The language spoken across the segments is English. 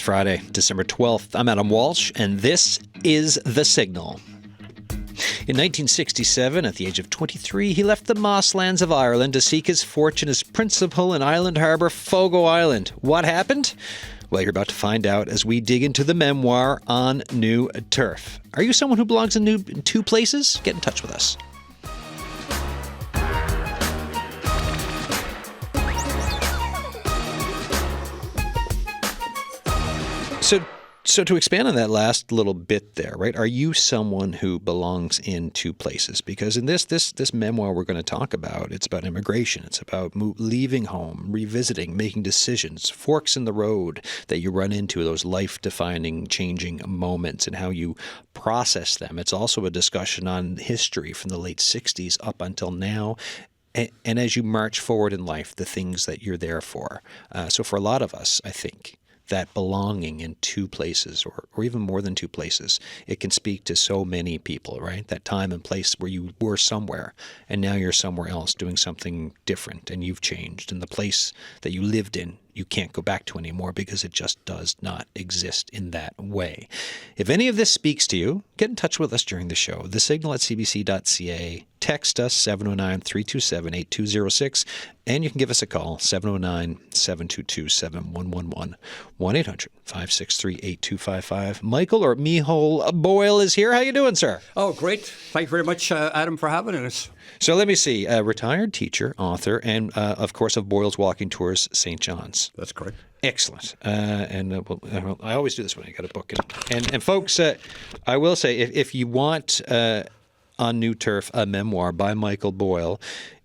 Friday, December 12th. I'm Adam Walsh, and this is The Signal. In 1967, at the age of 23, he left the mosslands of Ireland to seek his fortune as principal in Island Habor Fogo Island. What happened? Well, you're about to find out as we dig into the memoir on New Turf. Are you someone who belongs in two places? Get in touch with us. So to expand on that last little bit there, right? Are you someone who belongs in two places? Because in this memoir we're going to talk about, it's about immigration. It's about leaving home, revisiting, making decisions, forks in the road that you run into, those life-defining, changing moments and how you process them. It's also a discussion on history from the late 60s up until now. And as you march forward in life, the things that you're there for. So for a lot of us, I think, that belonging in two places or even more than two places, it can speak to so many people, right? That time and place where you were somewhere and now you're somewhere else doing something different and you've changed. And the place that you lived in, you can't go back to anymore because it just does not exist in that way. If any of this speaks to you, get in touch with us during the show. thesignal@cbc.ca. Text us 709-327-8206. And you can give us a call, 709-722-7111, 1-800-563-8255. Michael or Michael Boyle is here. How you doing, sir? Oh, great. Thank you very much, Adam, for having us. So let me see. Retired teacher, author, and of course of Boyle's Walking Tours, St. John's. That's correct. Excellent. I always do this when I got a book. And folks, I will say, if you want on New Turf a memoir by Michael Boyle,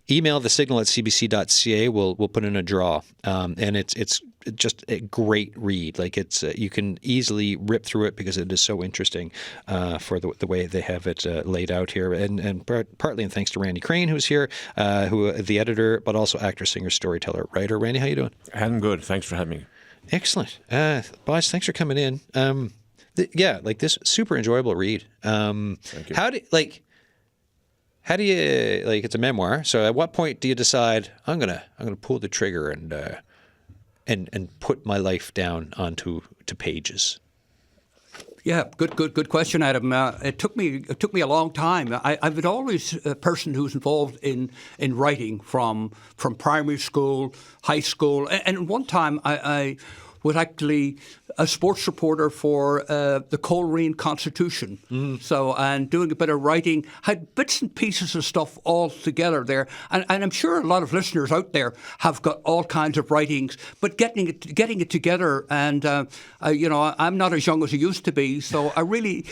email thesignal@cbc.ca. We'll put in a draw, and it's just a great read. Like you can easily rip through it because it is so interesting for the way they have it laid out here, and partly thanks to Randy Crane, who's here, who the editor, but also actor, singer, storyteller, writer. Randy, how you doing? I'm good. Thanks for having me. Excellent, boss. Thanks for coming in. This super enjoyable read. Thank you. How do you it's a memoir. So at what point do you decide I'm gonna pull the trigger and put my life down onto pages? Yeah, good question, Adam. It took me a long time. I've been always a person who's involved in writing from primary school, high school, and one time I was actually a sports reporter for the Coleraine Constitution. So, and doing a bit of writing, had bits and pieces of stuff all together there. And I'm sure a lot of listeners out there have got all kinds of writings, but getting it together. And I'm not as young as I used to be, so I really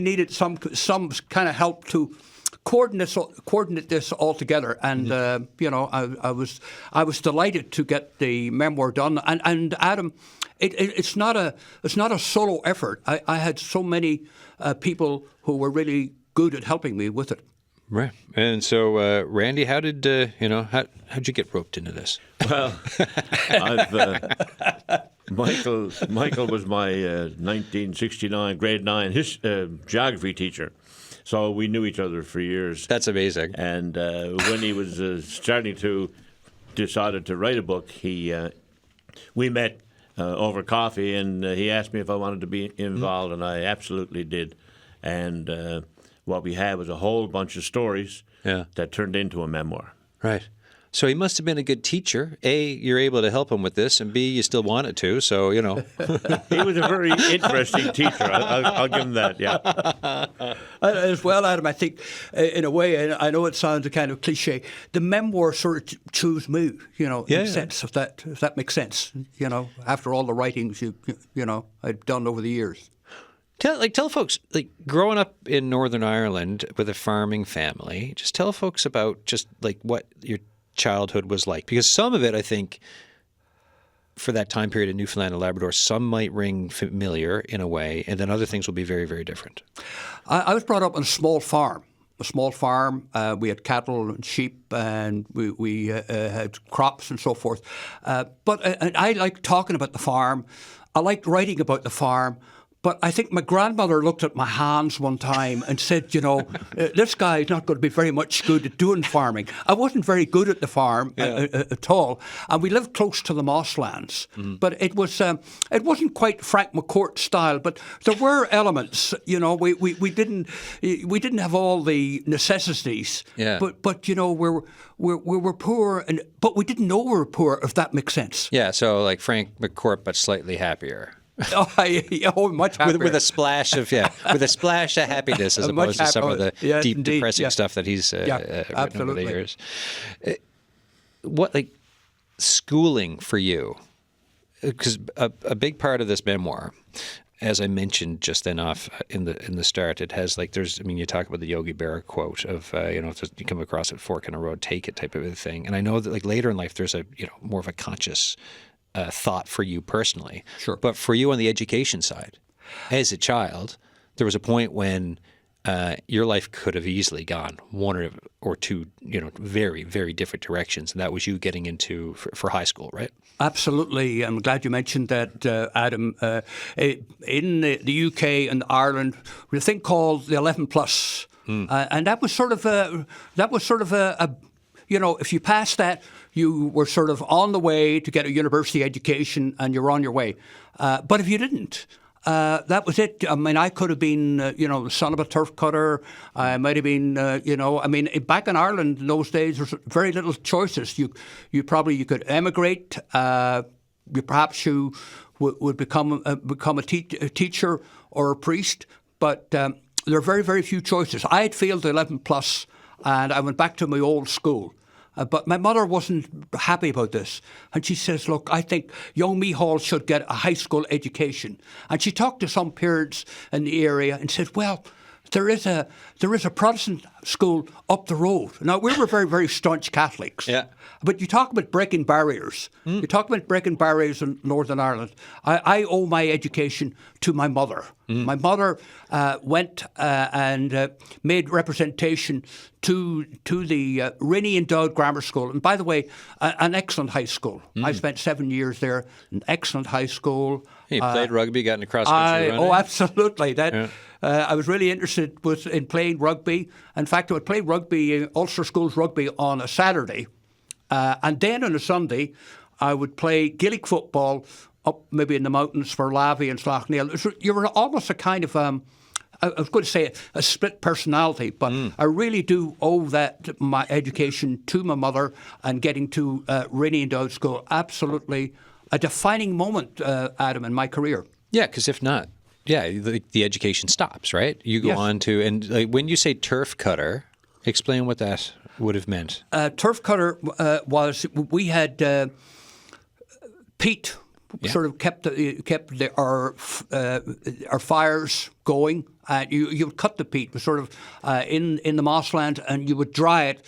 needed some kind of help to coordinate this all together, and I was delighted to get the memoir done. And Adam, it's not a solo effort. I had so many people who were really good at helping me with it. Right. And so, Randy, how'd you get roped into this? Well, Michael was my 1969 grade 9 geography teacher. So we knew each other for years. That's amazing. And when he was decided to write a book, we met over coffee, and he asked me if I wanted to be involved, and I absolutely did. And what we had was a whole bunch of stories that turned into a memoir. Right. So he must have been a good teacher. A, you're able to help him with this, and B, you still wanted to. So, He was a very interesting teacher. I'll give him that, yeah. As well, Adam, I think, in a way, and I know it sounds a kind of cliche, the memoir sort of chose me, in a sense, if that makes sense, after all the writings, I'd done over the years. Tell folks, growing up in Northern Ireland with a farming family, just tell folks about just what your childhood was like, because some of it, I think, for that time period in Newfoundland and Labrador, some might ring familiar in a way, and then other things will be very, very different. I was brought up on a small farm. We had cattle and sheep, and we had crops and so forth. But I liked talking about the farm. I liked writing about the farm. But I think my grandmother looked at my hands one time and said, this guy is not going to be very much good at doing farming. I wasn't very good at the farm at all. And we lived close to the mosslands. But it wasn't quite Frank McCourt style, but there were elements. We didn't have all the necessities. Yeah. But we were poor, but we didn't know we were poor, if that makes sense. Yeah, so like Frank McCourt, but slightly happier. Much happier. With a splash of happiness as opposed to some of the deep, depressing stuff that he's written over the years. What schooling for you? Because a big part of this memoir, as I mentioned just then off in the start, it has you talk about the Yogi Berra quote of if you come across a fork in a road, take it type of a thing. And I know that later in life there's a more of a conscious thought for you personally. Sure. But for you on the education side, as a child, there was a point when your life could have easily gone one or two, very, very different directions, and that was you getting into for high school, right? Absolutely. I'm glad you mentioned that, Adam. In the UK and Ireland, we had a thing called the 11 plus, and that was sort of a if you passed that, you were sort of on the way to get a university education, and you're on your way. But if you didn't, that was it. I mean, I could have been, the son of a turf cutter. I might have been, back in Ireland in those days, there was very little choices. You could emigrate. You would become a teacher or a priest. But there are very, very few choices. I had failed the 11 plus, and I went back to my old school. But my mother wasn't happy about this. And she says, look, I think young Micheál should get a high school education. And she talked to some parents in the area and said, well, there is a Protestant school up the road. Now, we were very, very staunch Catholics. Yeah. But you talk about breaking barriers. You talk about breaking barriers in Northern Ireland. I owe my education to my mother. My mother went and made representation to the Rinnie and Dowd Grammar School. And by the way, an excellent high school. I spent 7 years there. An excellent high school. You played rugby, got in a cross-country running? Oh, absolutely. I was really interested in playing rugby. In fact, I would play rugby, Ulster School's rugby, on a Saturday. And then on a Sunday, I would play Gaelic football up maybe in the mountains for Lavey and Slaughtneil. You were almost a kind of, I was going to say a split personality, but I really do owe my education to my mother, and getting to Rinnie and Dowd School. Absolutely a defining moment, Adam, in my career. Yeah, because if not, the education stops, right? You go on to, and when you say turf cutter, explain what that would have meant. Turf cutter was, we had peat. Sort of kept our fires going. You would cut the peat, sort of in the mossland, and you would dry it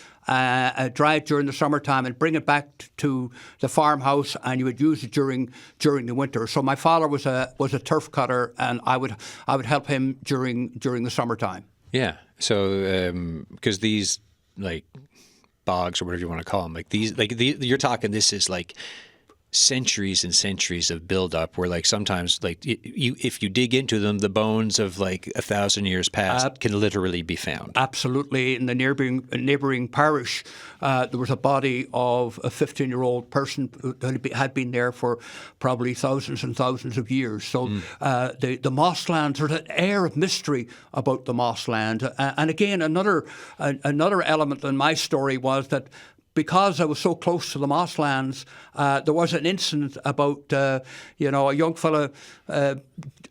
during the summertime and bring it back to the farmhouse, and you would use it during the winter. So my father was a turf cutter, and I would help him during the summertime. Yeah. So because these bogs or whatever you want to call them, you're talking, this is centuries and centuries of buildup where sometimes if you dig into them, the bones of 1,000 years past can literally be found. Absolutely. In the neighbouring parish, there was a body of a 15-year-old person who had been there for probably thousands and thousands of years. So the mosslands, there's an air of mystery about the mossland. And again, another element in my story was that because I was so close to the mosslands, there was an incident about a young fella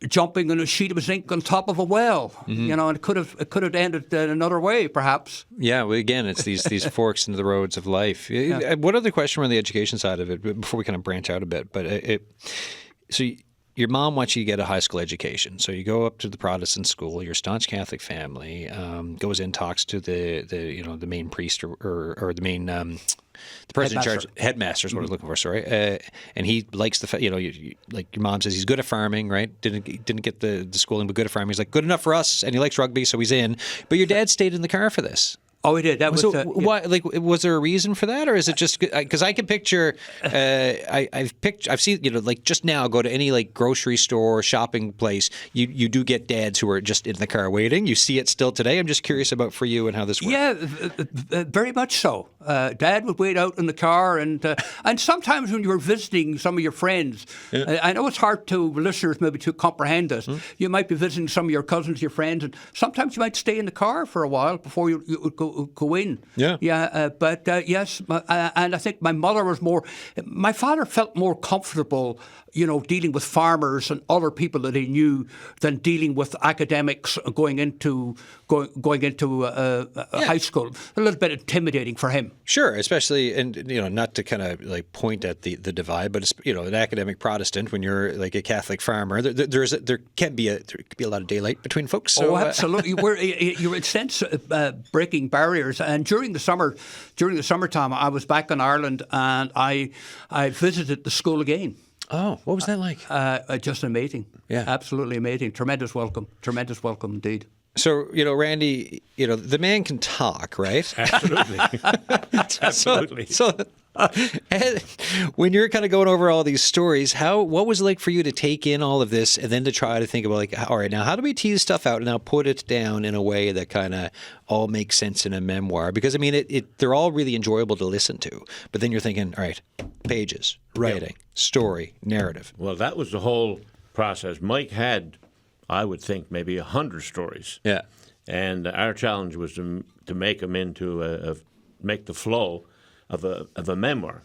jumping on a sheet of zinc on top of a well. And it could have ended another way, perhaps. Yeah. Well, again, it's these forks into the roads of life. Yeah. One other question around the education side of it before we kind of branch out a bit, but your mom wants you to get a high school education. So you go up to the Protestant school, your staunch Catholic family, goes in, talks to the main priest or the main the person in charge, headmaster is what I was looking for. Sorry, and he likes like your mom says, he's good at farming, right? Didn't get the schooling, but good at farming. He's like, good enough for us, and he likes rugby, so he's in. But your dad stayed in the car for this. Oh, we did. That was So yeah. why? Like, was there a reason for that, or is it just because I can picture? I've seen, like just now, go to any like grocery store, shopping place. You do get dads who are just in the car waiting. You see it still today. I'm just curious about for you and how this works. Yeah, very much so. Dad would wait out in the car, and sometimes when you were visiting some of your friends, I know it's hard to listeners maybe to comprehend this. You might be visiting some of your cousins, your friends, and sometimes you might stay in the car for a while before you would go in. Yeah. But yes, and I think my mother was more. My father felt more comfortable, dealing with farmers and other people that he knew than dealing with academics going into high school. A little bit intimidating for him. Sure, especially, and not to kind of like point at the divide, but it's, an academic Protestant, when you're like a Catholic farmer, there can be a lot of daylight between folks. So, absolutely. You're in a sense breaking barriers. And during the summertime, I was back in Ireland, and I visited the school again. Oh, what was that like? Just amazing. Yeah, absolutely amazing. Tremendous welcome indeed. So, Randy, the man can talk, right? Absolutely. Absolutely. So when you're kind of going over all these stories, what was it like for you to take in all of this and then to try to think about, like, all right, now how do we tease stuff out and now put it down in a way that kind of all makes sense in a memoir? Because, I mean, they're all really enjoyable to listen to. But then you're thinking, all right, pages, writing, story, narrative. Well, that was the whole process. Mike had, I would think, maybe 100 stories. Yeah. And our challenge was to make them into make the flow of a memoir.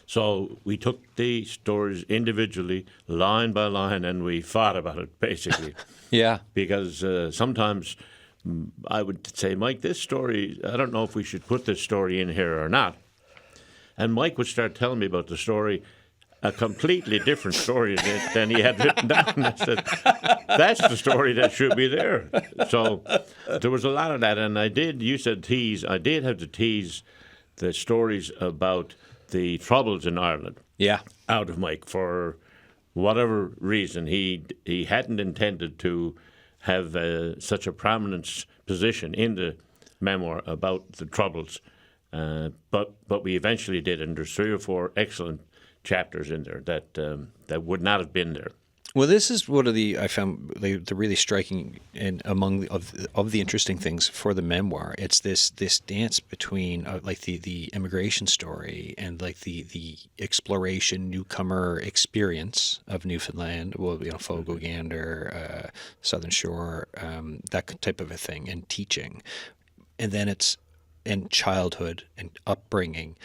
So we took the stories individually, line by line, and we fought about it, basically. Yeah. Because sometimes I would say, Mike, this story, I don't know if we should put this story in here or not. And Mike would start telling me about the story, a completely different story than he had written down. I said, that's the story that should be there. So there was a lot of that. And you said tease, I did have to tease the stories about the Troubles in Ireland. Yeah. Out of Mike for whatever reason. He hadn't intended to have such a prominent position in the memoir about the Troubles, but we eventually did, and there's 3 or 4 excellent chapters in there that would not have been there. Well, this is one of I found the really striking and among of the interesting things for the memoir. It's this dance between like the immigration story and like the exploration newcomer experience of Newfoundland, Fogo Gander, Southern Shore, that type of a thing, and teaching, and then it's in childhood and upbringing.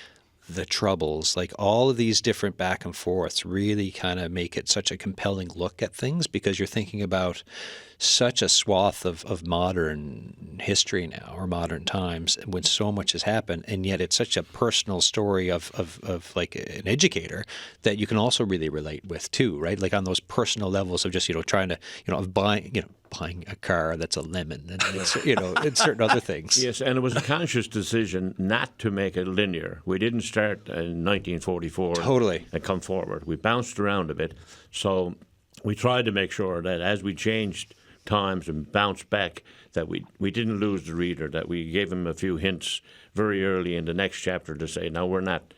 The Troubles, like all of these different back and forths really kind of make it such a compelling look at things, because you're thinking about such a swath of modern history now, or modern times, when so much has happened, and yet it's such a personal story of like an educator that you can also really relate with too, right? Like on those personal levels of just trying to of buying a car that's a lemon, and it's, and certain other things. Yes, and it was a conscious decision not to make it linear. We didn't start in 1944 totally and come forward. We bounced around a bit, so we tried to make sure that as we changed times and bounced back, that we didn't lose the reader, that we gave him a few hints very early in the next chapter to say, no, we're not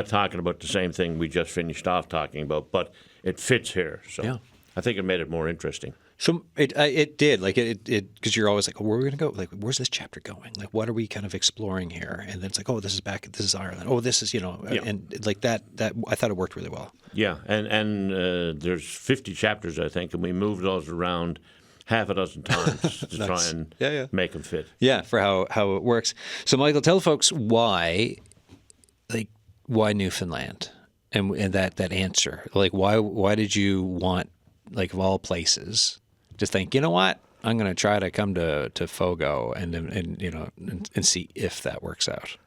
talking about the same thing we just finished off talking about, but it fits here. So yeah. I think it made it more interesting. So it did, like it because you're always like, oh, where are we going to go? Like, where's this chapter going? Like, what are we kind of exploring here? And then it's like, oh, this is Ireland. Oh, this is, yeah. And like that I thought it worked really well. Yeah, and there's 50 chapters, I think, and we moved those around half a dozen times to try and make them fit. Yeah, for how it works. So, Michael, tell folks why Newfoundland, and that answer. Like, why did you want, like, of all places, to think, you know what, I'm going to try to come to Fogo and see if that works out.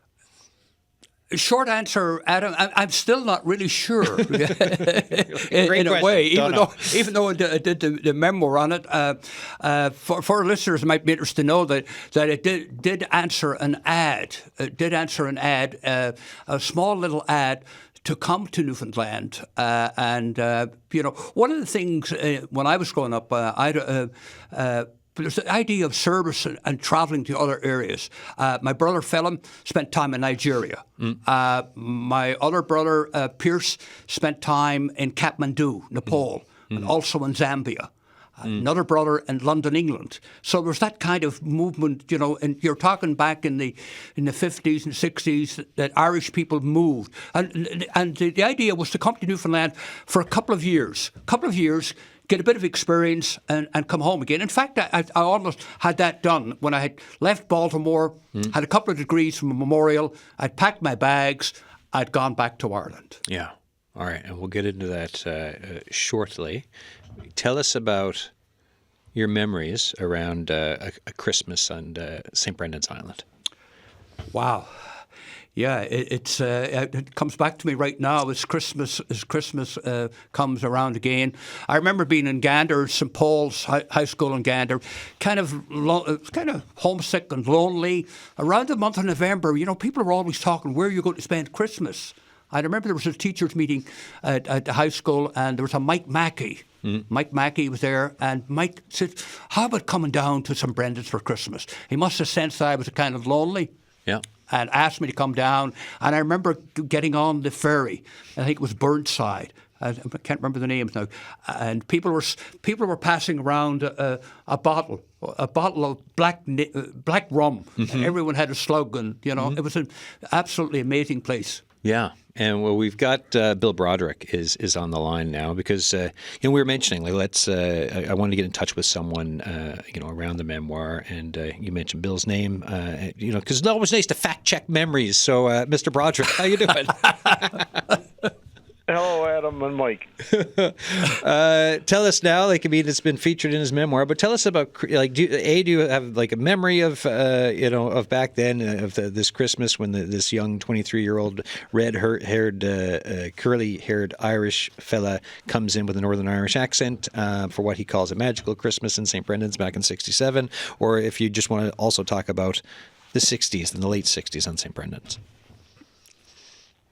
Short answer, Adam, I'm still not really sure. in a way, even though I did the memoir on it. For listeners, it might be interesting to know that it did answer an ad. It did answer an ad, a small little ad, to come to Newfoundland. And one of the things when I was growing up, But there's the idea of service and traveling to other areas. My brother Phelim spent time in Nigeria. My other brother Pierce spent time in Kathmandu, Nepal, and also in Zambia. Another brother in London, England. So there's that kind of movement, and you're talking back in the 50s and 60s that Irish people moved. And the idea was to come to Newfoundland for a couple of years, get a bit of experience and come home again. In fact, I almost had that done when I had left Baltimore, had a couple of degrees from a memorial, I'd packed my bags, I'd gone back to Ireland. Yeah. All right. And we'll get into that shortly. Tell us about your memories around a Christmas on St. Brendan's Island. Wow. Yeah, it comes back to me right now as Christmas comes around again. I remember being in Gander, St. Paul's High School in Gander, kind of homesick and lonely. Around the month of November, people were always talking, where are you going to spend Christmas? I remember there was a teachers' meeting at the high school, and there was a Mike Mackey. Mike Mackey was there, and Mike said, how about coming down to St. Brendan's for Christmas? He must have sensed that I was kind of lonely. Yeah. And asked me to come down. And I remember getting on the ferry. I think it was Burnside. I can't remember the names now. And people were passing around a bottle of black rum. And everyone had a slug, and it was an absolutely amazing place. Yeah, and well, we've got Bill Broderick is on the line now because we were mentioning I wanted to get in touch with someone around the memoir, and you mentioned Bill's name, because it's always nice to fact check memories. So, Mr. Broderick, how you doing? Hello, Adam and Mike. Tell us now, it's been featured in his memoir, but tell us about, do you have a memory of, of back then, of this Christmas when this young 23-year-old red-haired, curly-haired Irish fella comes in with a Northern Irish accent for what he calls a magical Christmas in St. Brendan's back in '67, or if you just want to also talk about the 60s and the late 60s on St. Brendan's.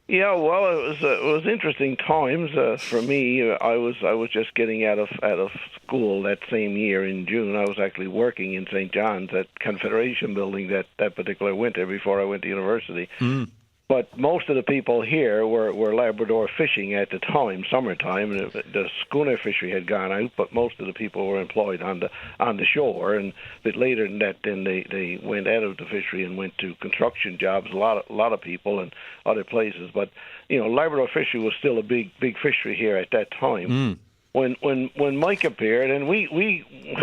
Yeah, well, it was interesting times for me. I was just getting out of school that same year in June. I was actually working in St. John's at Confederation Building that particular winter before I went to university. But most of the people here were Labrador fishing at the time, summertime. The schooner fishery had gone out, but most of the people were employed on the shore. And a bit later than that, then they went out of the fishery and went to construction jobs. A lot of people and other places. But Labrador fishery was still a big fishery here at that time. When Mike appeared, and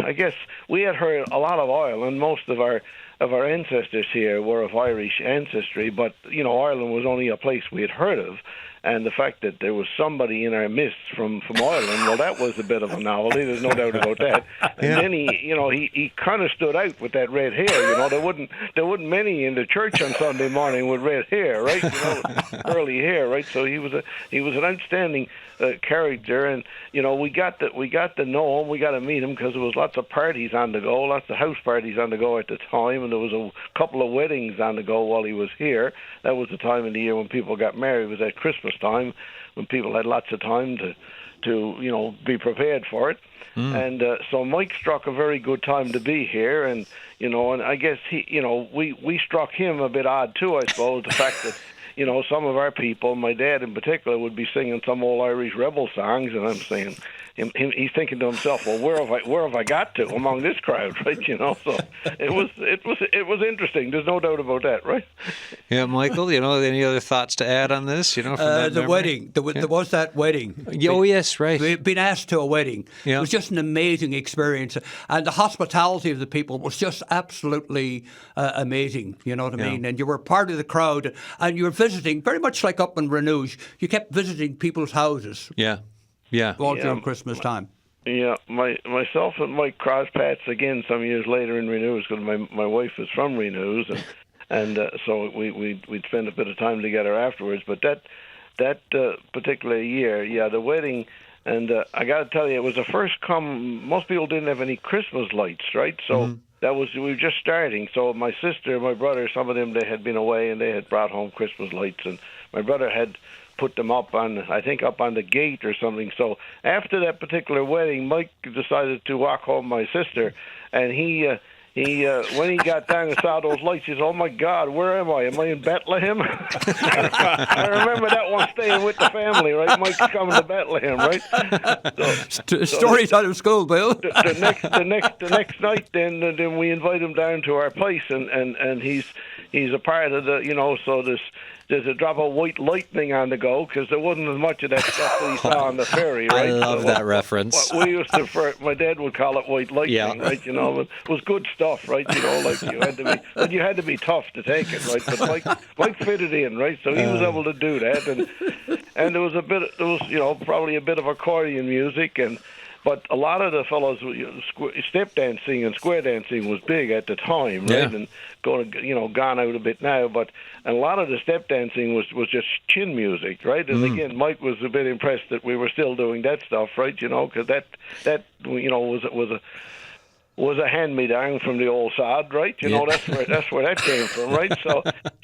I guess we had heard a lot of oil, and most of our ancestors here were of Irish ancestry, but Ireland was only a place we had heard of, and the fact that there was somebody in our midst from Ireland, well, that was a bit of a novelty. There's no doubt about that. And then he kind of stood out with that red hair. There wasn't many in the church on Sunday morning with red hair, right? Curly hair, right? So he was an outstanding character, and we got to know him. We got to meet him because there was lots of parties on the go, lots of house parties on the go at the time, and there was a couple of weddings on the go while he was here. That was the time of the year when people got married. It was at Christmas time when people had lots of time to be prepared for it. And so Mike struck a very good time to be here, and and I guess we struck him a bit odd too, I suppose, the fact that some of our people, my dad in particular, would be singing some old Irish rebel songs, and I'm saying, he's thinking to himself, well, where have I got to among this crowd, right? So it was interesting. There's no doubt about that, right? Yeah, Michael. Any other thoughts to add on this? From that the memory? wedding. There was that wedding. Oh yes, right. We'd been asked to a wedding. Yeah. It was just an amazing experience, and the hospitality of the people was just absolutely amazing. You know what I mean? And you were part of the crowd, and you were visiting, very much like up in Renouge. You kept visiting people's houses. Yeah. All during Christmas time. Yeah, myself and Mike crossed paths again some years later in Renouge because my wife is from Renouge, and so we'd spend a bit of time together afterwards. But that particular year, the wedding, and I got to tell you, it was the first come. Most people didn't have any Christmas lights, right? So we were just starting. So my sister, my brother, some of them, they had been away and they had brought home Christmas lights, and my brother had put them up on the gate or something. So after that particular wedding, Mike decided to walk home my sister, and he when he got down and saw those lights, he said, "Oh my God, where am I? Am I in Bethlehem?" I remember that one staying with the family, right? Mike's coming to Bethlehem, right? Stories out of school, Bill. The next night, then we invite him down to our place, and he's a part of the, so there's a drop of white lightning on the go, because there wasn't as much of that stuff that he saw on the ferry, right? I love that reference. We used to, my dad would call it white lightning, right? It was good stuff, right? Like you had to be tough to take it, right? But Mike fitted in, right? So he was able to do that, and there was probably a bit of accordion music, but a lot of the fellows, step dancing and square dancing was big at the time, right? And gone out a bit now, but a lot of the step dancing was just chin music, right? And again, Mike was a bit impressed that we were still doing that stuff, right? Because that was a hand-me-down from the old sod, right? That's where that came from, right?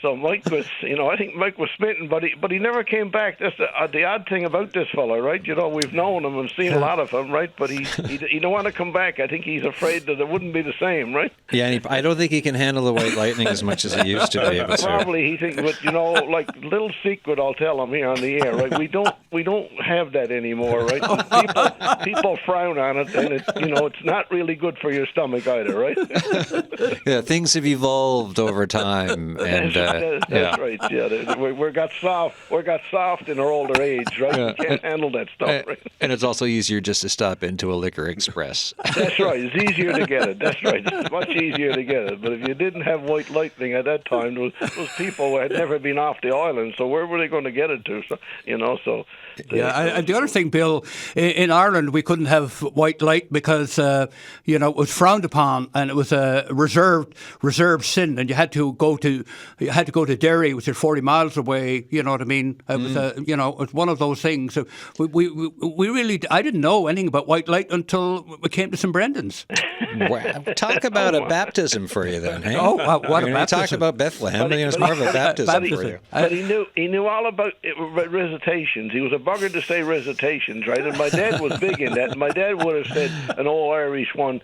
So Mike was, I think Mike was smitten, but he never came back. That's the odd thing about this fellow, right? We've known him and seen a lot of him, right? But he don't want to come back. I think he's afraid that it wouldn't be the same, right? Yeah, and I don't think he can handle the white lightning as much as he used to be able to. Probably he thinks, but like little secret, I'll tell him here on the air, right? We don't have that anymore, right? People frown on it, and it's not really good for your stomach either, right? Yeah, things have evolved over time, and that's right. Yeah, we got soft in our older age, right? Yeah. We can't handle that stuff, right? And it's also easier just to stop into a liquor express. That's right. It's easier to get it. That's right. It's much easier to get it. But if you didn't have white lightning at that time, those people who had never been off the island, so where were they going to get it to? So And the other thing, Bill, in Ireland we couldn't have white light because it was frowned upon, and it was a reserved sin, and you had to go to Derry, which is 40 miles away. You know what I mean? It was it was one of those things. We really, I didn't know anything about white light until we came to St. Brendan's. Wow. Talk about a baptism for you, then. Hey? Oh, what a baptism! Talk about Bethlehem. It's more of a baptism for you. But he knew all about recitations. He was a bugger to say recitations, right? And my dad was big in that. My dad would have said an old Irish one,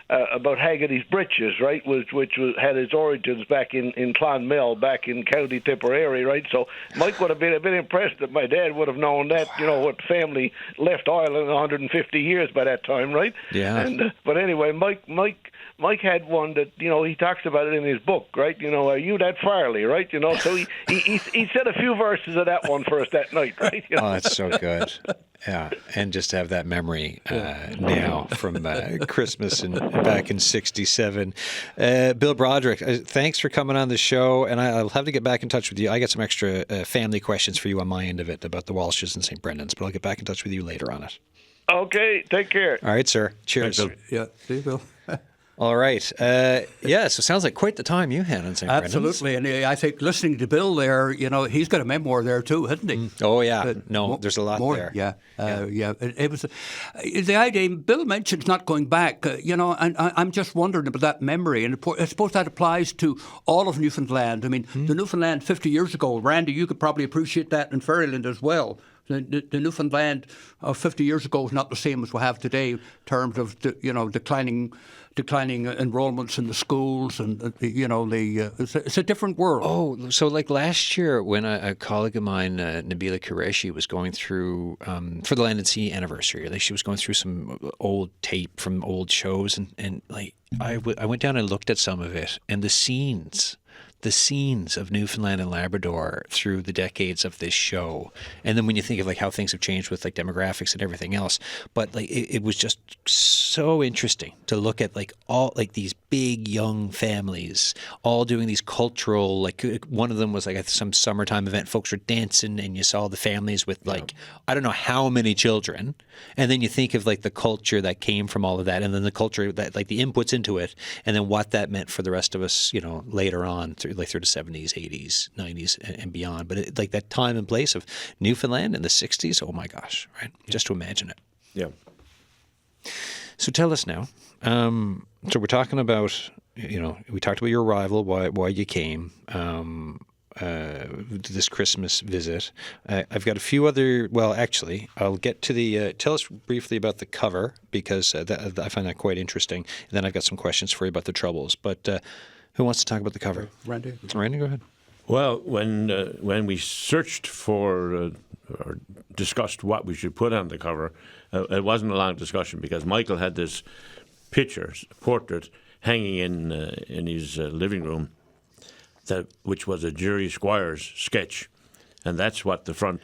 about Haggerty's Breeches, right, which had its origins back in Clonmel, back in County Tipperary, right? So Mike would have been a bit impressed that my dad would have known that, what family left Ireland 150 years by that time, right? Yeah. And but anyway, Mike had one that, he talks about it in his book, right? Are you that Farley, right? So he said a few verses of that one for us that night, right? Oh, that's so good. Yeah, and just to have that memory now from Christmas and back in '67. Bill Broderick, thanks for coming on the show, and I'll have to get back in touch with you. I got some extra family questions for you on my end of it about the Walshes and St. Brendan's, but I'll get back in touch with you later on it. Okay, take care. All right, sir. Cheers. Thanks, Bill. Yeah, see you, Bill. All right. So it sounds like quite the time you had on St. Brendan's. Absolutely. And I think listening to Bill there, he's got a memoir there too, hasn't he? Oh, yeah. There's a lot there. Yeah. It was the idea, Bill mentions not going back, and I'm just wondering about that memory. And I suppose that applies to all of Newfoundland. I mean, the Newfoundland 50 years ago, Randy, you could probably appreciate that in Ferryland as well. The Newfoundland of 50 years ago is not the same as we have today in terms of declining enrollments in the schools, and it's a different world. Oh, so like last year when a colleague of mine, Nabila Qureshi, was going through for the Land and Sea anniversary, like she was going through some old tape from old shows, and like I went down and looked at some of it, and the scenes of Newfoundland and Labrador through the decades of this show. And then when you think of like how things have changed with like demographics and everything else, but like it was just so interesting to look at like all like these big young families all doing these cultural, like one of them was like some summertime event, folks were dancing, and you saw the families with like, I don't know how many children. And then you think of like the culture that came from all of that, and then the culture that like the inputs into it, and then what that meant for the rest of us, later on through the 70s, 80s, 90s, and beyond. But like that time and place of Newfoundland in the 60s, oh my gosh, right? Just to imagine it. Yeah. So tell us now. So we're talking about, we talked about your arrival, why you came. this Christmas visit. I've got a few other. Well, actually, I'll get to the. Tell us briefly about the cover because I find that quite interesting. And then I've got some questions for you about the Troubles. But who wants to talk about the cover? Randy. Randy, go ahead. Well, when we searched for or discussed what we should put on the cover, it wasn't a long discussion because Michael had this portrait hanging in his living room, which was a Jerry Squires sketch, and that's what the front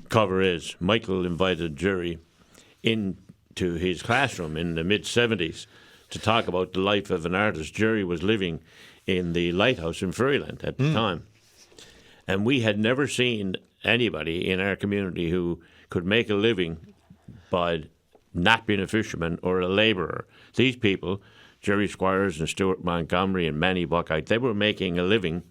cover is. Michael invited Jerry into his classroom in the mid-'70s to talk about the life of an artist. Jerry was living in the lighthouse in Fairyland at the time. And we had never seen anybody in our community who could make a living by not being a fisherman or a labourer. These people, Jerry Squires and Stuart Montgomery and Manny Buckite, they were making a living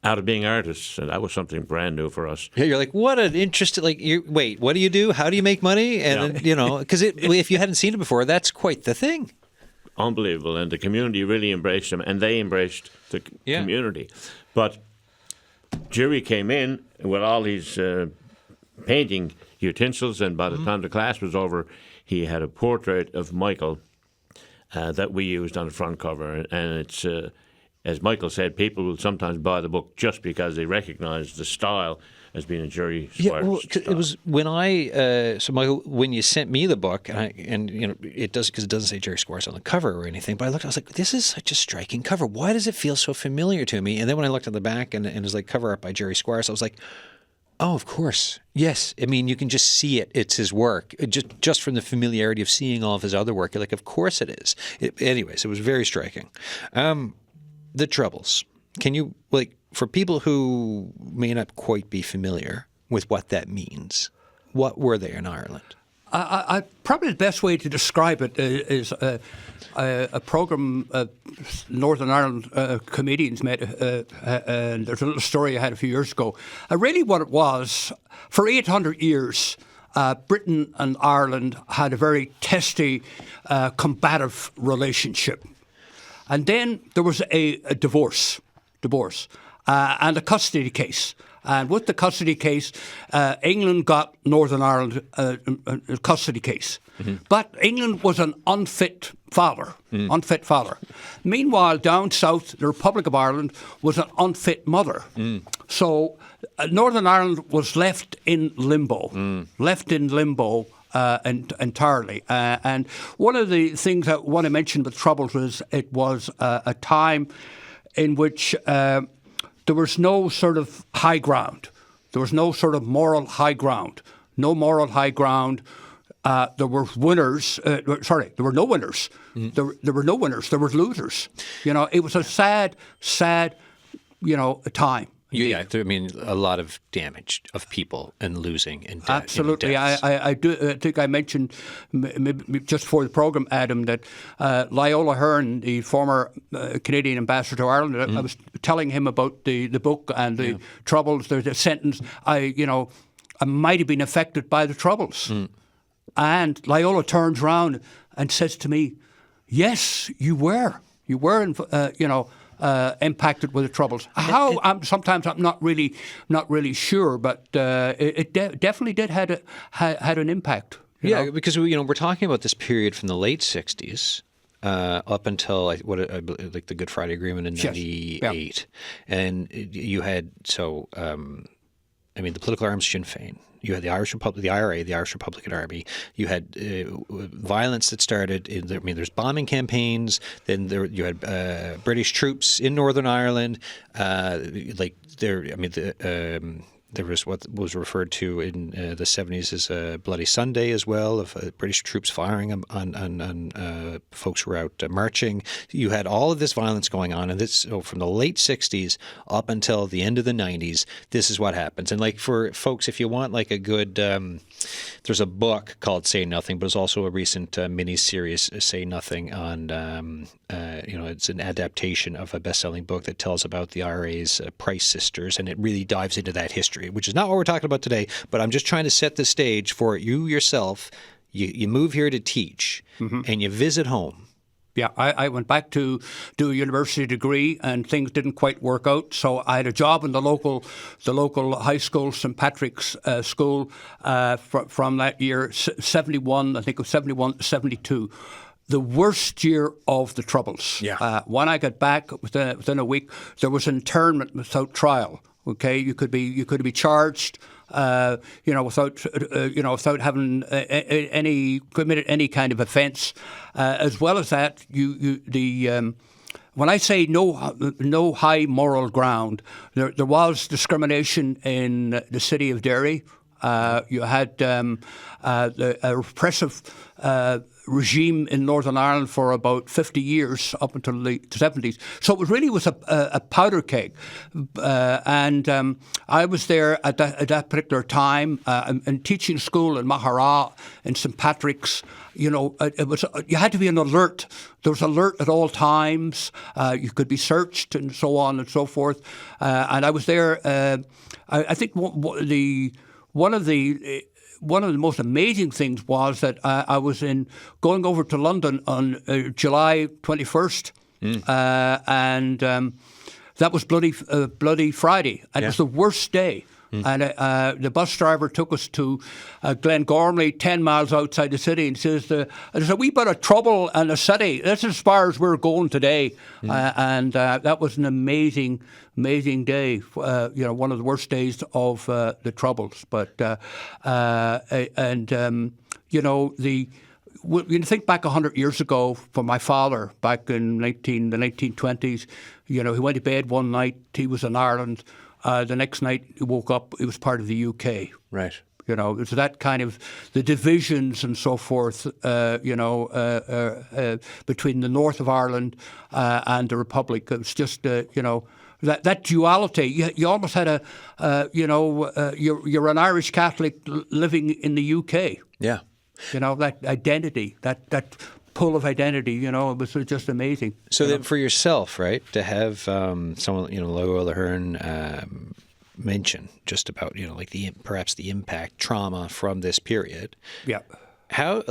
out of being artists, and that was something brand new for us. Yeah, you're like, what an interesting, wait, what do you do? How do you make money? And, because if you hadn't seen it before, that's quite the thing. Unbelievable, and the community really embraced them, and they embraced the community. But Jerry came in with all his painting utensils, and by the time the class was over, he had a portrait of Michael that we used on the front cover. And it's, as Michael said, people will sometimes buy the book just because they recognize the style as being a Jerry Squires style. It was when so Michael, when you sent me the book, and it does, because it doesn't say Jerry Squires on the cover or anything, but I was like, this is such a striking cover. Why does it feel so familiar to me? And then when I looked at the back and it was like cover art by Jerry Squires, I was like, oh, of course. Yes. I mean, you can just see it. It's his work. Just from the familiarity of seeing all of his other work, you're like, of course it is. Anyways, it was very striking. The Troubles. Can you, for people who may not quite be familiar with what that means, what were they in Ireland? Probably the best way to describe it is a program Northern Ireland comedians made, and there's a little story I had a few years ago. Really what it was, for 800 years, Britain and Ireland had a very testy, combative relationship. And then there was a divorce, and a custody case. And with the custody case, England got Northern Ireland a custody case. Mm-hmm. But England was an unfit father. Meanwhile, down south, the Republic of Ireland was an unfit mother. So Northern Ireland was left in limbo, entirely. And one of the things that I want to mention with Troubles was it was a time in which there was no sort of high ground. There was no sort of moral high ground. No moral high ground. There were winners. There were no winners. There were no winners. There were losers. It was a sad, time. Yeah, I mean, a lot of damage of people and losing and death. Absolutely. I think I mentioned maybe just before the program, Adam, that Loyola Hearn, the former Canadian ambassador to Ireland, I was telling him about the book and the Troubles. There's a sentence, I might have been affected by the Troubles. And Loyola turns around and says to me, yes, you were. You were, impacted with the Troubles. How? Sometimes I'm not really sure, but it definitely did had an impact. You know? Because we're talking about this period from the late '60s up until the Good Friday Agreement in '98, and you had the political arms Sinn Féin. You had the Irish Republic, the IRA, the Irish Republican Army. You had violence that started. There's bombing campaigns. Then you had British troops in Northern Ireland. There was what was referred to in the 70s as a Bloody Sunday as well, of British troops firing on folks who were out marching. You had all of this violence going on, and from the late 60s up until the end of the 90s, this is what happens. And for folks, if you want a good, there's a book called Say Nothing, but there's also a recent mini-series, Say Nothing, on, it's an adaptation of a best-selling book that tells about the IRA's Price sisters, and it really dives into that history, which is not what we're talking about today, but I'm just trying to set the stage for you yourself. You move here to teach, and you visit home, Yeah, I went back to do a university degree, and things didn't quite work out. So I had a job in the local high school, St. Patrick's School, from that year, 71, I think it was 71 to 72. The worst year of the Troubles. Yeah. When I got back within a week, there was internment without trial. Okay, you could be charged, without having committed any kind of offence. As well as that, when I say no high moral ground, there was discrimination in the city of Derry. You had a repressive regime in Northern Ireland for about 50 years, up until the 70s. So it really was a powder keg. And I was there at that particular time and teaching school in Mahara and St. Patrick's. You had to be on alert. There was alert at all times. You could be searched and so on and so forth. And I was there. I think one of the most amazing things was that I was going over to London on July 21st, and that was Bloody Friday, and it was the worst day. And the bus driver took us to Glengormley, 10 miles outside the city, and says, "There's a wee bit of trouble in the city. That's as far as we're going today." And that was an amazing day. One of the worst days of the Troubles. But when you think back 100 years ago, for my father, back in the 1920s, he went to bed one night, he was in Ireland. The next night he woke up, it was part of the UK. Right. It's that kind of the divisions and so forth, between the north of Ireland and the Republic. It was just, that duality. You almost had you're an Irish Catholic living in the UK. Yeah. That identity, that pull of identity, it was just amazing. So then for yourself, right, to have someone, Loyola Hearn mention just about, perhaps the impact, trauma from this period. Yeah. How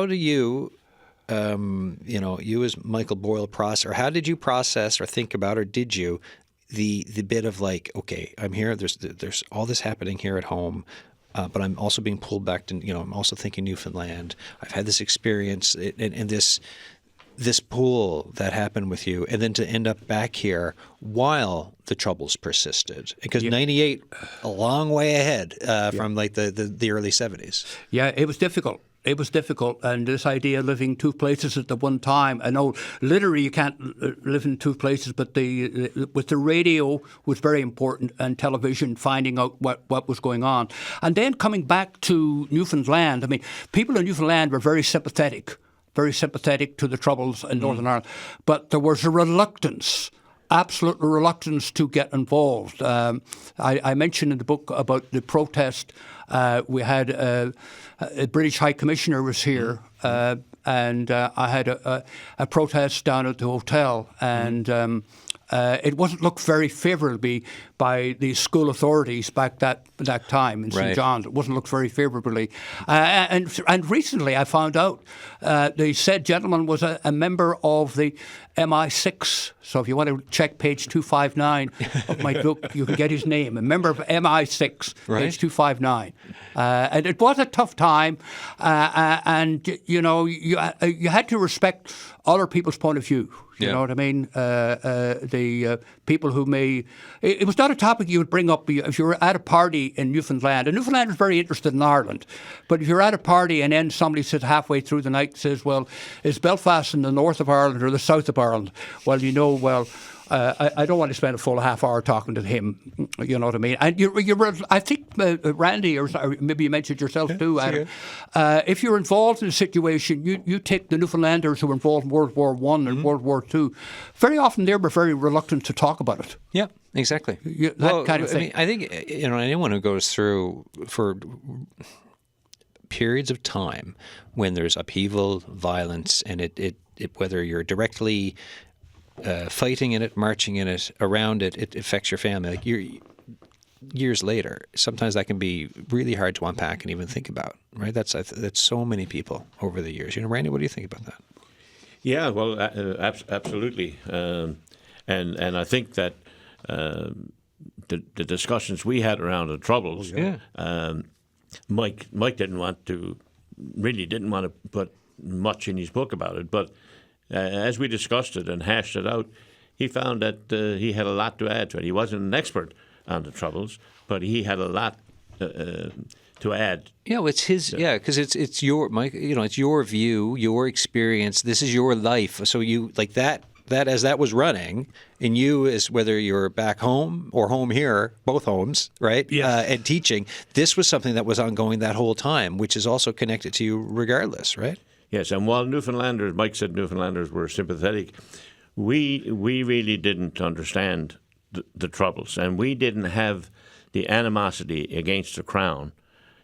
do you, you as Michael Boyle process, or how did you process or think about, or did you, the bit of okay, I'm here, there's all this happening here at home, but I'm also being pulled back to, I'm also thinking Newfoundland. I've had this experience and this pull that happened with you, and then to end up back here while the Troubles persisted. Because 98, a long way ahead from the early 70s. Yeah, it was difficult. It was difficult, and this idea of living two places at the one time. I know literally you can't live in two places, but with the radio was very important, and television, finding out what was going on. And then coming back to Newfoundland, people in Newfoundland were very sympathetic to the Troubles in Northern Ireland, but there was a reluctance. Absolute reluctance to get involved. I mentioned in the book about the protest. We had a British High Commissioner was here, and I had a protest down at the hotel, and it wasn't looked very favourably by the school authorities back that time in St. John's. It wasn't looked very favourably. And recently I found out the said gentleman was a member of the MI6. So if you want to check page 259 of my book, you can get his name. A member of MI6, page 259. And it was a tough time. And, you had to respect other people's point of view. You know what I mean? The people who may... It was not a topic you would bring up if you were at a party in Newfoundland. And Newfoundland is very interested in Ireland. But if you're at a party and then somebody says halfway through the night, says, well, is Belfast in the north of Ireland or the south of Ireland? Well, I don't want to spend a full half hour talking to him. You know what I mean? And I think Randy, or maybe you mentioned yourself too, Adam, if you're involved in a situation, you take the Newfoundlanders who were involved in World War I and World War II. Very often they were very reluctant to talk about it. Yeah, exactly. That kind of thing. I think anyone who goes through for periods of time when there's upheaval, violence, and it whether you're directly fighting in it, marching in it, around it, it affects your family. Like years later, sometimes that can be really hard to unpack and even think about. Right? That's so many people over the years. Randy, what do you think about that? Yeah, well, absolutely, and I think that the discussions we had around the Troubles, Mike really didn't want to put much in his book about it, but as we discussed it and hashed it out, he found that he had a lot to add to it. He wasn't an expert on the Troubles, but he had a lot to add. Yeah, well, it's his. Yeah, because it's your Mike. It's your view, your experience. This is your life. So you like that. That as that was running, and you as whether you're back home or home here, both homes, right? Yes. And teaching. This was something that was ongoing that whole time, which is also connected to you regardless, right? Yes, and while Mike said Newfoundlanders were sympathetic, we really didn't understand the Troubles, and we didn't have the animosity against the Crown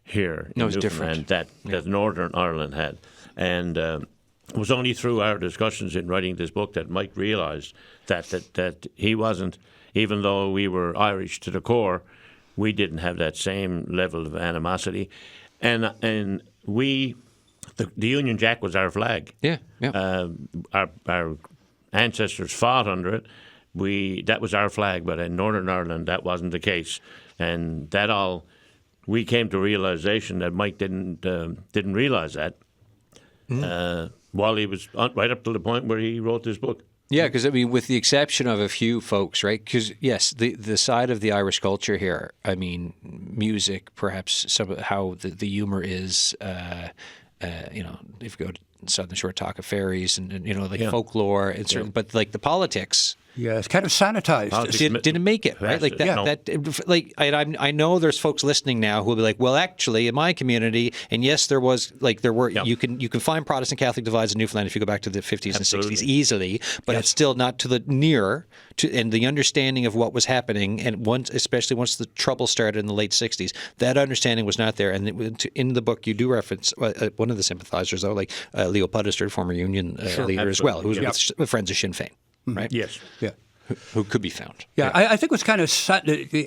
here in Newfoundland that Northern Ireland had. And it was only through our discussions in writing this book that Mike realised that he wasn't, even though we were Irish to the core, we didn't have that same level of animosity. And we, the Union Jack was our flag. Yeah. Our ancestors fought under it. That was our flag, but in Northern Ireland that wasn't the case, and we came to realization that Mike didn't realize that while he was right up to the point where he wrote this book. Yeah, because I mean, with the exception of a few folks, right? Because yes, the side of the Irish culture here, I mean, music, perhaps some of how the humor is. If you go to Southern Shore, talk of fairies and folklore and certain, but like the politics. Yeah, it's kind of sanitized. Didn't make it, right? Like that. I know there's folks listening now who will be like, well, actually, in my community, and yes, there were. You can find Protestant Catholic divides in Newfoundland if you go back to the 50s and 60s easily, but it's still not to the near to, and the understanding of what was happening, and especially once the trouble started in the late 60s, that understanding was not there. And in the book, you do reference one of the sympathizers, though, like Leo Puddester, former Union leader as well, who's with Friends of Sinn Féin. Right? Yes. Yeah. Who could be found. Yeah, I think it was kind of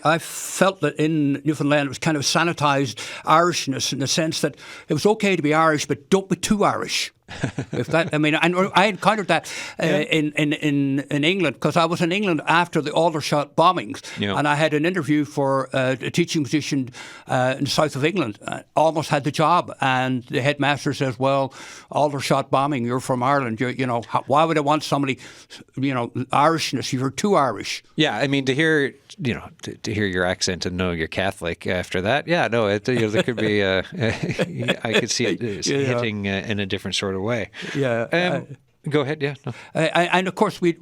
I felt that in Newfoundland it was kind of sanitized Irishness in the sense that it was okay to be Irish, but don't be too Irish. I encountered that in England because I was in England after the Aldershot bombings, and I had an interview for a teaching position in the south of England. I almost had the job, and the headmaster says, "Well, Aldershot bombing. You're from Ireland. Why would I want somebody, Irishness? You're too Irish." Yeah, I mean to hear your accent and know you're Catholic after that. Yeah, no, there could be. I could see it hitting in a different sort of way. Yeah. Go ahead. Yeah. No. And of course, we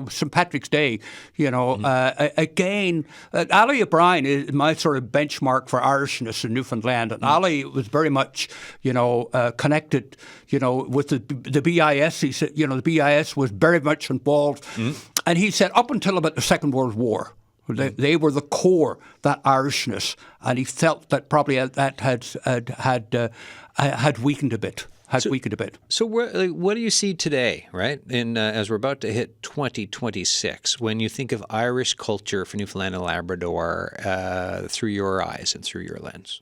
St. Patrick's Day. Again, Ali O'Brien is my sort of benchmark for Irishness in Newfoundland, and Ali was very much, connected, with the BIS. He said, the BIS was very much involved, and he said up until about the Second World War. They were the core, that Irishness, and he felt that probably that had weakened a bit. So what do you see today, right? As we're about to hit 2026, when you think of Irish culture for Newfoundland and Labrador through your eyes and through your lens?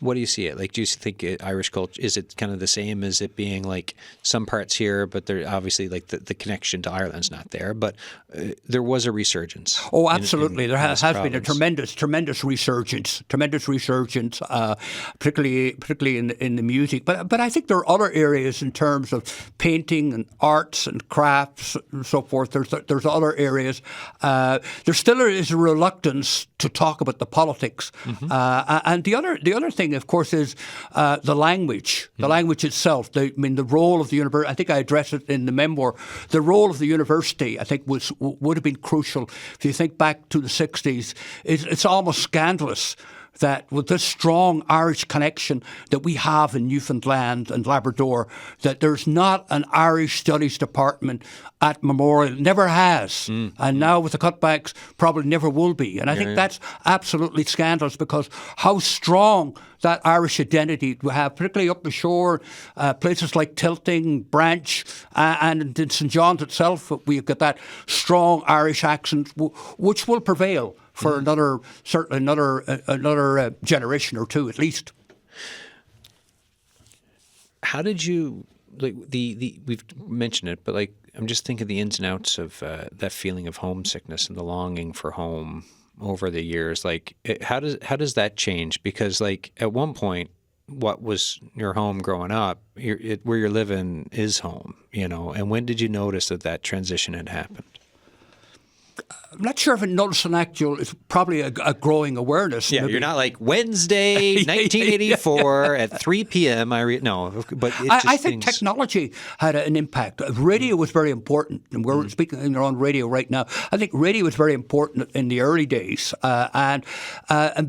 What do you see it? Like, do you think Irish culture, is it kind of the same as it being like some parts here, but there obviously like the connection to Ireland's not there, but there was a resurgence. Oh, absolutely. There has been a tremendous resurgence, particularly in the music. But I think there are other areas in terms of painting and arts and crafts and so forth. There's other areas. There still is a reluctance to talk about the politics. And the other thing, of course, is the language. The language itself. The role of the university. I think I addressed it in the memoir. The role of the university, I think, would have been crucial. If you think back to the 60s, it's almost scandalous that with this strong Irish connection that we have in Newfoundland and Labrador, that there's not an Irish Studies department at Memorial. Never has. And now with the cutbacks, probably never will be. And I think that's absolutely scandalous because how strong that Irish identity we have, particularly up the shore, places like Tilting, Branch, and in St. John's itself, we've got that strong Irish accent, which will prevail for another generation or two at least. How did you like the we've mentioned it, but like I'm just thinking the ins and outs of that feeling of homesickness and the longing for home over the years. Like, how does that change? Because like at one point, what was your home growing up, where you're living is home, you know. And when did you notice that transition had happened? I'm not sure if it noticed an actual. It's probably a growing awareness. Yeah, maybe. You're not like Wednesday, 1984 at 3 p.m. No, but it just I think technology had an impact. Radio was very important, and we're speaking on radio right now. I think radio was very important in the early days, and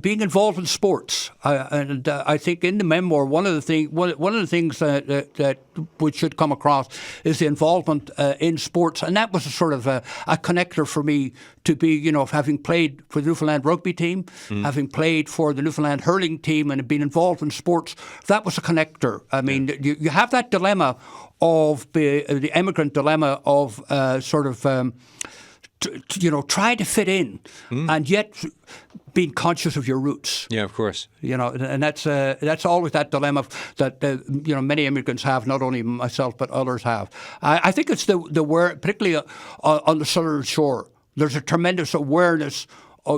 being involved in sports. I think in the memoir, one of the things that we should come across is the involvement in sports, and that was a sort of a connector for me to be, you know, having played for the Newfoundland rugby team, having played for the Newfoundland hurling team, and been involved in sports. That was a connector. I mean, you have that dilemma of the immigrant dilemma of trying to fit in, and yet being conscious of your roots. Yeah, of course. You know, and that's always that dilemma that many immigrants have, not only myself but others have. I think it's the particularly on the southern shore. There's a tremendous awareness.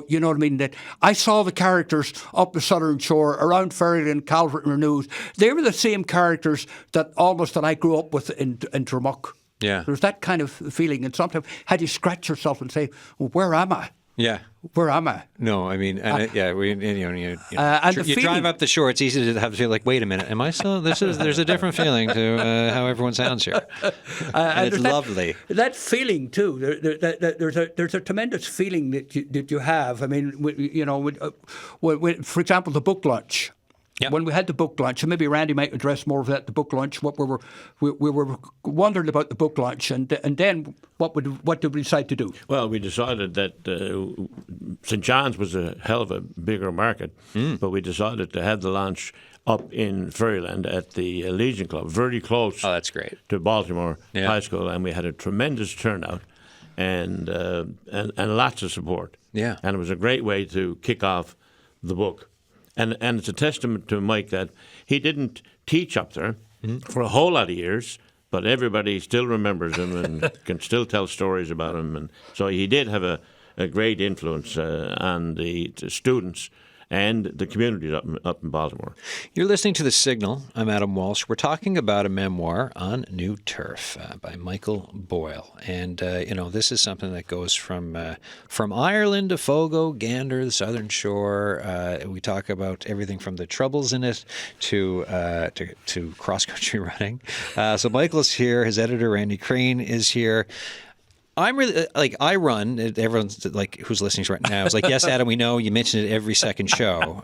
You know what I mean? That I saw the characters up the southern shore around Ferryland, Calvert and Renews. They were the same characters that I grew up with in Drummock. Yeah. There's that kind of feeling, and sometimes had you scratch yourself and say, well, "Where am I? Yeah. Where am I?" No, I mean, you feeling, drive up the shore. It's easy to have to feel like, wait a minute, am I still? There's a different feeling to how everyone sounds here, and it's lovely. That feeling too. There's a tremendous feeling that you have. I mean, for example, the book lunch. Yep. When we had the book lunch, and maybe Randy might address more of that, the book lunch, what we were wondering about the book lunch, and then what did we decide to do? Well, we decided that St. John's was a hell of a bigger market, but we decided to have the lunch up in Ferryland at the Legion Club, very close. Oh, that's great. To Baltimore High School, and we had a tremendous turnout and lots of support. Yeah, and it was a great way to kick off the book. And it's a testament to Mike that he didn't teach up there for a whole lot of years, but everybody still remembers him and can still tell stories about him. And so he did have a great influence on the students and the communities up in Baltimore. You're listening to The Signal. I'm Adam Walsh. We're talking about a memoir on new turf by Michael Boyle. And, this is something that goes from Ireland to Fogo, Gander, the Southern Shore. We talk about everything from the troubles in it to cross-country running. So Michael's here. His editor, Randy Crane, is here. I'm really I run. Everyone's like who's listening right now is like, yes, Adam, we know you mention it every second show,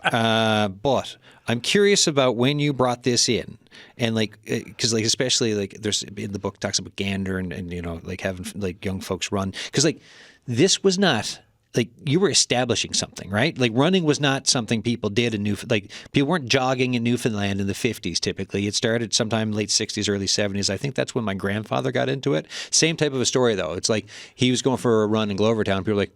but I'm curious about when you brought this in, and because especially there's in the book talks about Gander and having young folks run, because this was not. You were establishing something, right? Running was not something people did in Newfoundland. People weren't jogging in Newfoundland in the 50s typically. It started sometime late 60s, early 70s. I think that's when my grandfather got into it. Same type of a story, though. It's he was going for a run in Glovertown. People were like,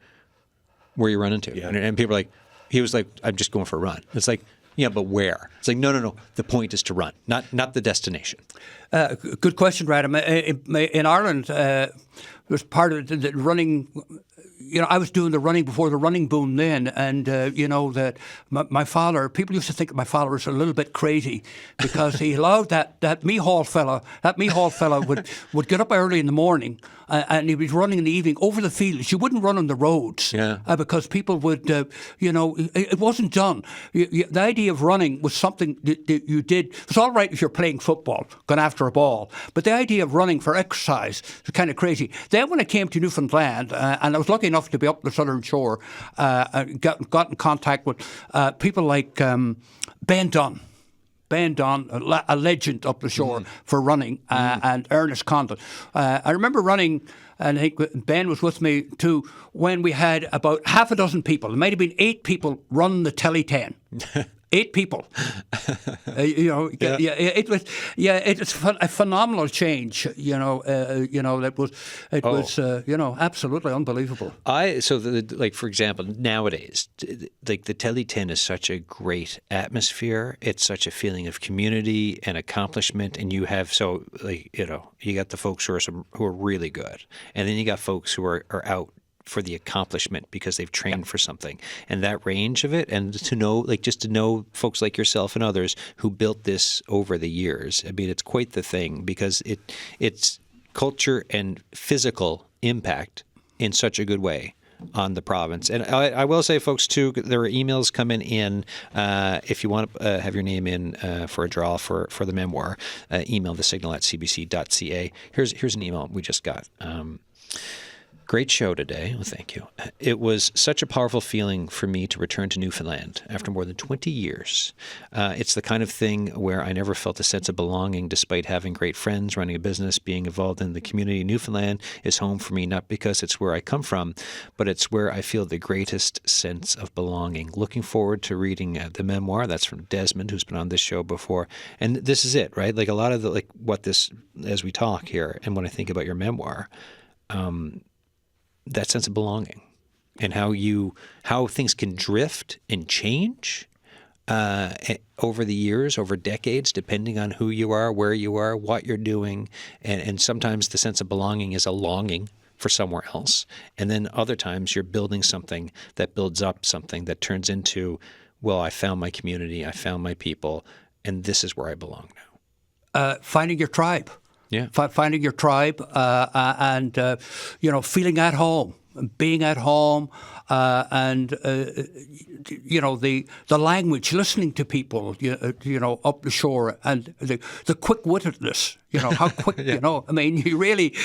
where are you running to? Yeah. And people were he was I'm just going for a run. It's yeah, but where? It's no. The point is to run, not the destination. Good question, Radham. In Ireland, there's part of the running. I was doing the running before the running boom then, and that my father. People used to think my father was a little bit crazy because he allowed that Meehall fella. That Meehall fella would get up early in the morning and he'd be running in the evening over the fields. You wouldn't run on the roads because people would. It wasn't done. The idea of running was something that you did. It was all right if you're playing football, going after a ball, but the idea of running for exercise was kind of crazy. Then when I came to Newfoundland, and I was lucky enough to be up the southern shore, got in contact with people like Ben Dunn. Ben Dunn, a legend up the shore for running, and Ernest Condon. I remember running, and I think Ben was with me too, when we had about half a dozen people. There might have been 8 people running the Telly 10. 8 people. It was a phenomenal change. It was absolutely unbelievable. For example, nowadays, like the Telly 10 is such a great atmosphere. It's such a feeling of community and accomplishment, and you have you got the folks who are really good, and then you got folks who are out for the accomplishment because they've trained for something, and that range of it, and to know folks like yourself and others who built this over the years. I mean, it's quite the thing because it's culture and physical impact in such a good way on the province. And I will say, folks, too, there are emails coming in. If you want to have your name in for a draw for the memoir, email thesignal@cbc.ca. Here's an email we just got. Great show today. Well, thank you. It was such a powerful feeling for me to return to Newfoundland after more than 20 years. It's the kind of thing where I never felt a sense of belonging despite having great friends, running a business, being involved in the community. Newfoundland is home for me, not because it's where I come from, but it's where I feel the greatest sense of belonging. Looking forward to reading the memoir. That's from Desmond, who's been on this show before. And this is it, right? Like a lot of as we talk here, and when I think about your memoir, that sense of belonging and how things can drift and change over the years, over decades, depending on who you are, where you are, what you're doing. And sometimes the sense of belonging is a longing for somewhere else. And then other times you're building something that builds up something that turns into, well, I found my community, I found my people, and this is where I belong now. Finding your tribe. Yeah, finding your tribe and feeling at home, being at home, and the language, listening to people, up the shore, and the quick-wittedness. How quick, I mean, you really,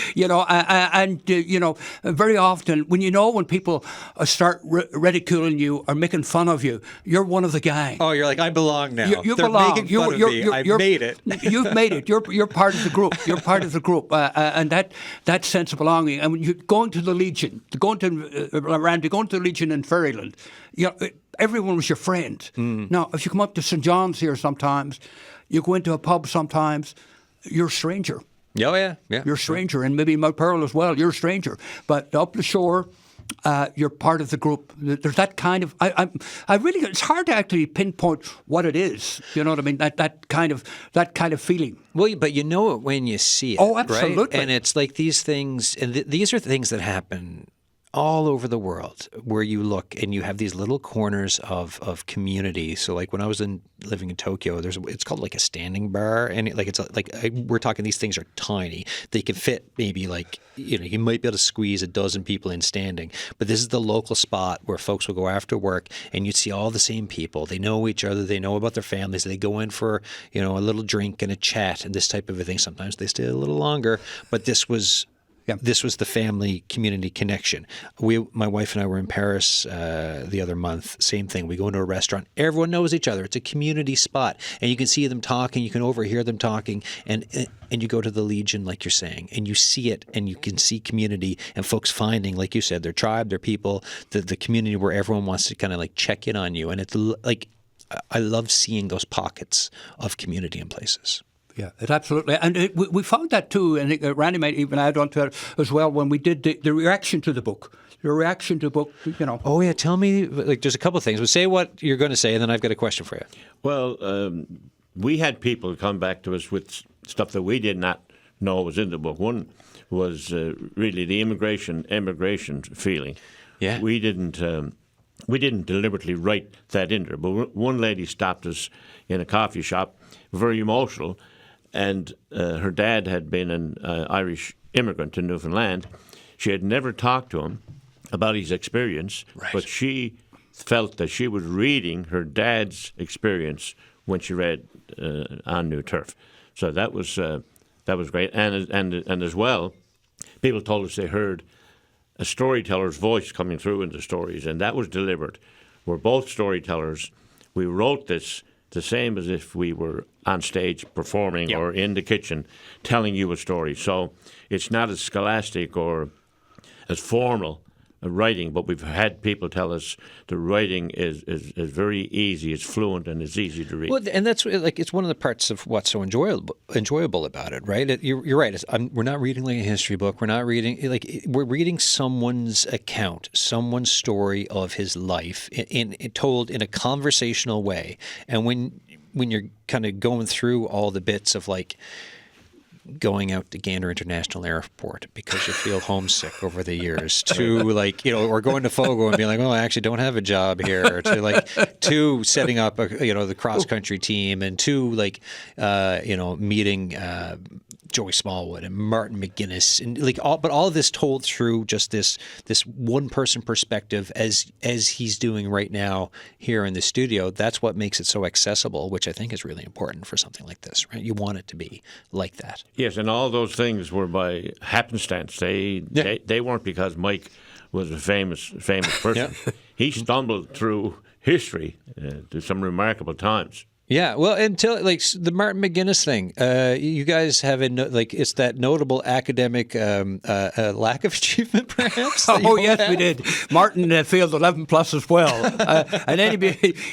very often when people start ridiculing you or making fun of you, you're one of the gang. Oh, you're like, I belong now. You They're belong. making fun of me. I've made it. You've made it. You're part of the group. You're part of the group, and that sense of belonging. And when you're going to the Legion, going to the Legion in Ferryland, everyone was your friend. Now, if you come up to St. John's here sometimes, you go into a pub sometimes, you're a stranger. Oh, yeah. You're a stranger, and maybe Mount Pearl as well, you're a stranger. But up the shore, you're part of the group. There's that kind of, it's hard to actually pinpoint what it is. You know what I mean? That kind of feeling. Well, but you know it when you see it. Oh, absolutely. Right? And it's like these things, and these are things that happen all over the world, where you look and you have these little corners of community. So like when I was living in Tokyo, it's called like a standing bar, and we're talking, these things are tiny. They can fit maybe you might be able to squeeze a dozen people in standing, but this is the local spot where folks will go after work, and you'd see all the same people. They know each other, they know about their families, they go in for a little drink and a chat and this type of a thing. Sometimes they stay a little longer, but this was the family community connection. My wife and I were in Paris the other month. Same thing. We go into a restaurant. Everyone knows each other. It's a community spot, and you can see them talking. You can overhear them talking, and you go to the Legion, like you're saying, and you see it, and you can see community and folks finding, like you said, their tribe, their people, the community where everyone wants to kind of like check in on you. And it's like I love seeing those pockets of community in places. Yeah, it absolutely. And we found that too, and Randy might even add on to it as well, when we did the reaction to the book. The reaction to the book, Oh, yeah, tell me, there's a couple of things. But say what you're going to say, and then I've got a question for you. Well, we had people come back to us with stuff that we did not know was in the book. One was really the immigration feeling. Yeah. We didn't deliberately write that in there, but one lady stopped us in a coffee shop, very emotional, and her dad had been an Irish immigrant to Newfoundland. She had never talked to him about his experience, right, but she felt that she was reading her dad's experience when she read On New Turf. So that was great, and as well, people told us they heard a storyteller's voice coming through in the stories, and that was deliberate. We're both storytellers. We wrote this the same as if we were on stage performing, yep, or in the kitchen telling you a story. So it's not as scholastic or as formal writing, but we've had people tell us the writing is very easy, it's fluent, and it's easy to read. Well, and that's like it's one of the parts of what's so enjoyable about it, right? You're right. We're not reading like a history book. We're not reading we're reading someone's account, someone's story of his life, told in a conversational way. And when you're kind of going through all the bits of like going out to Gander International Airport because you feel homesick over the years, to like, or going to Fogo and being like, oh, I actually don't have a job here, to setting up the cross country team, and to meeting Joey Smallwood and Martin McGuinness, and but all of this told through just this one person perspective as he's doing right now here in the studio. That's what makes it so accessible, which I think is really important for something like this, right? You want it to be like that. Yes, and all those things were by happenstance. They weren't because Mike was a famous person. Yeah. He stumbled through history to some remarkable times. Yeah, well, until the Martin McGuinness thing, you guys have it's that notable academic lack of achievement, perhaps. Yes, we did. Martin failed 11 plus as well, and then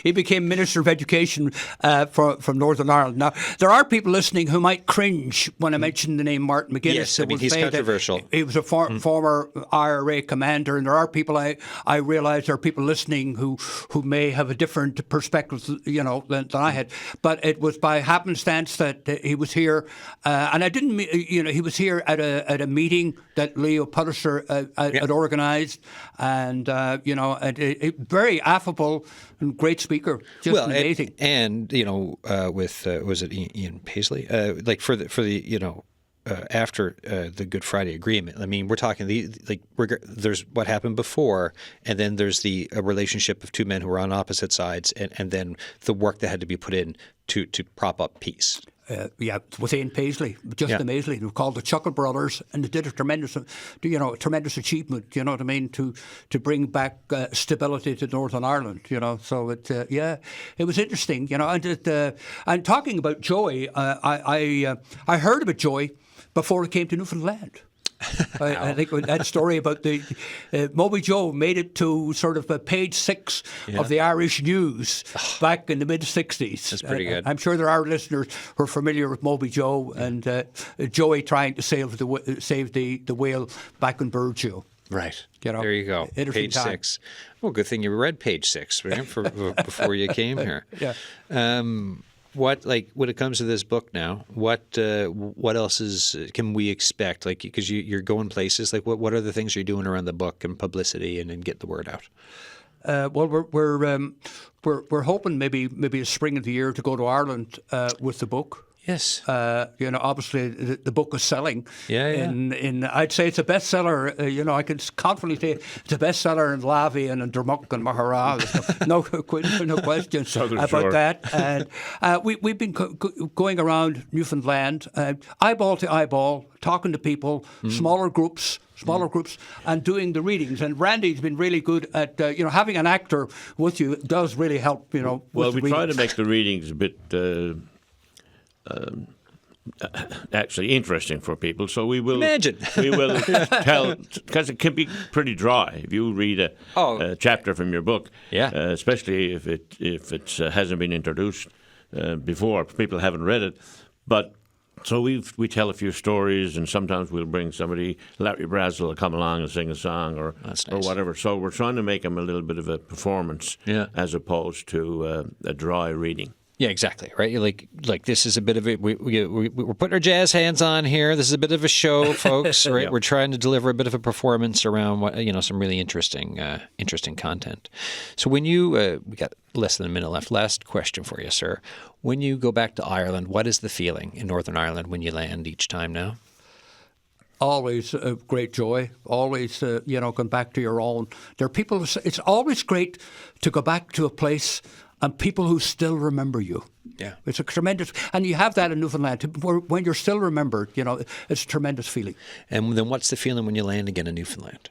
he became Minister of Education from Northern Ireland. Now, there are people listening who might cringe when I mention the name Martin McGuinness. Yes, I mean, he's controversial. He was a former IRA commander, and there are people I realize there are people listening who may have a different perspective, than I had. But it was by happenstance that he was here, and I didn't. He was here at a meeting that Leo Pulitzer had organised, and very affable and great speaker, just amazing. And with was it Ian Paisley? For the after the Good Friday Agreement. I mean, we're talking there's what happened before, and then there's the relationship of two men who were on opposite sides, and then the work that had to be put in to prop up peace. With Ian Paisley, amazing. They were called the Chuckle Brothers, and they did a tremendous achievement. You know what I mean, to bring back stability to Northern Ireland. So it was interesting. And talking about Joey, I heard about Joey before it came to Newfoundland. I think that story about the Moby Joe made it to sort of page 6 of the Irish News back in the mid-'60s. That's pretty good. I'm sure there are listeners who are familiar with Moby Joe and Joey trying to save the whale back in Burgeo. Right. There you go. Page 6. Well, good thing you read page 6, right? Before you came here. Yeah. What when it comes to this book now? What else can we expect? Because you're going places. What are the things you're doing around the book and publicity and get the word out? Well, we're hoping maybe a spring of the year to go to Ireland with the book. Yes. Obviously the book is selling. Yeah. I'd say it's a bestseller. I can confidently say it's a bestseller in Lavi and in Dermuck and Mahara. No question about that. And we've been going around Newfoundland, eyeball to eyeball, talking to people, smaller groups, and doing the readings. And Randy's been really good at, having an actor with you does really help. Well, we try to make the readings a bit. Actually interesting for people, so we will tell, because it can be pretty dry if you read a chapter from your book, especially if it hasn't been introduced before, people haven't read it. But so we tell a few stories, and sometimes we'll bring somebody. Larry Brazel will come along and sing a song or whatever. So we're trying to make them a little bit of a performance, as opposed to a dry reading. Yeah, exactly. Right. Like this is a bit of a we're putting our jazz hands on here. This is a bit of a show, folks. Right. We're trying to deliver a bit of a performance around some really interesting content. So when we got less than a minute left. Last question for you, sir. When you go back to Ireland, what is the feeling in Northern Ireland when you land each time now? Always a great joy. Always, going back to your own. There are people. It's always great to go back to a place and people who still remember you. Yeah. It's a tremendous, and you have that in Newfoundland. When you're still remembered, it's a tremendous feeling. And then what's the feeling when you land again in Newfoundland?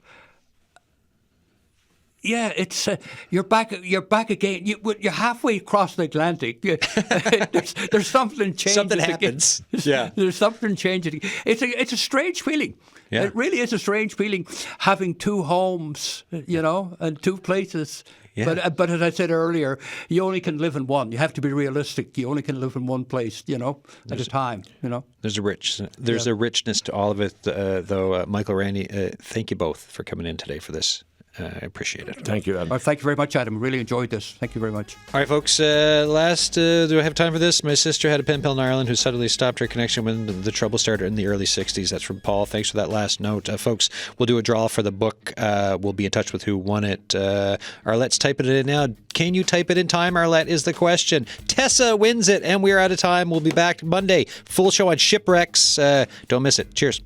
Yeah, it's you're back again. You're halfway across the Atlantic. There's something changing. Something happens. Yeah, there's something changing. It's a strange feeling. Yeah. It really is a strange feeling having two homes, and two places. Yeah. But as I said earlier, you only can live in one. You have to be realistic. You only can live in one place, at a time. There's a richness to all of it, though. Michael, Randy, thank you both for coming in today for this. I appreciate it. Thank you, Adam. Well, thank you very much, Adam. Really enjoyed this. Thank you very much. All right, folks. Do I have time for this? My sister had a pen pal in Ireland who suddenly stopped her connection when the trouble started in the early 60s. That's from Paul. Thanks for that last note. Folks, we'll do a draw for the book. We'll be in touch with who won it. Arlette's typing it in now. Can you type it in time, Arlette, is the question. Tessa wins it, and we're out of time. We'll be back Monday. Full show on shipwrecks. Don't miss it. Cheers.